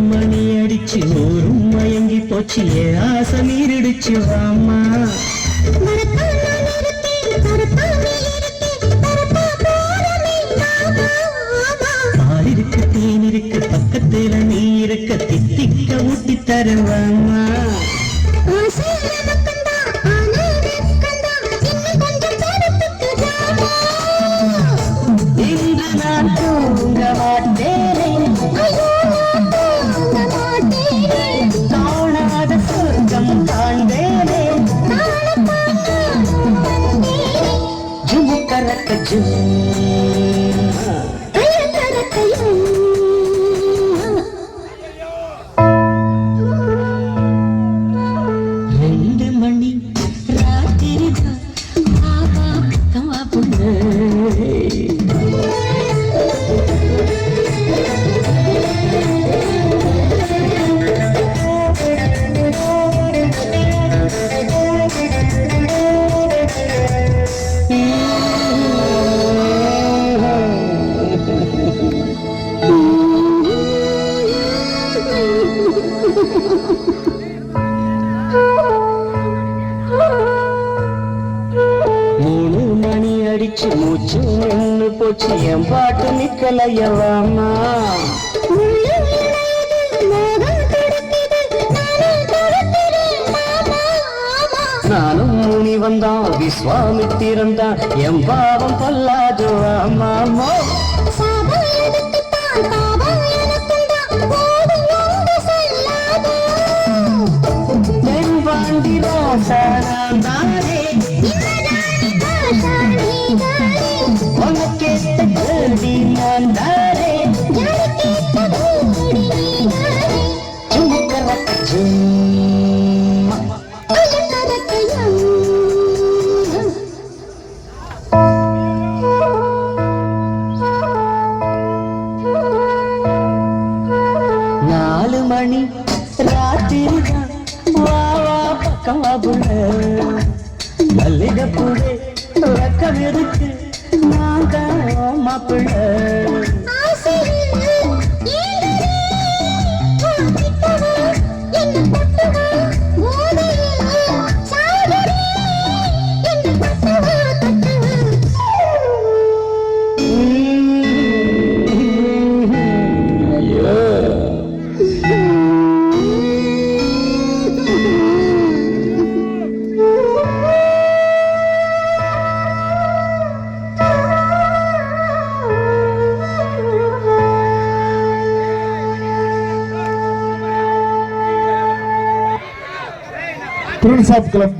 மணி அடிச்சு ஊரும் மயங்கி போச்சு ஆசை நீரிடுச்சு வாமா பாலிருக்கு தேன் இருக்கு பக்கத்துல நீ இருக்க தித்திக்க ஊட்டி தருவாமா இன்று நான் தூங்க மாட்டேன் காணாத சொர்க்கம் காண்பேனே ஜுமுக்கரக்க ரெண்டு மணி ராத்திரி கமா புண்ணு மூணு மணி அடிச்சு மூச்சு நின்று போச்சு என் பாட்டு நிக்கலையவாமா நானும் முனி வந்தான் விஸ்வாமித்திரந்தான் என் பாவம் பல்லாது ஆமாமோ தென்பாண்டி ராசானே உனக்கேத்த கேள்வி நான் தாரே சுமக்கரக்க ஜும்மா நாலு மணி ராத்திரி தான் வா வா பக்கம் புள்ள மல்லிகைப்பூவே வெக்கம் இருக்கு நான் தான் மாப்பிள்ள Prince of Club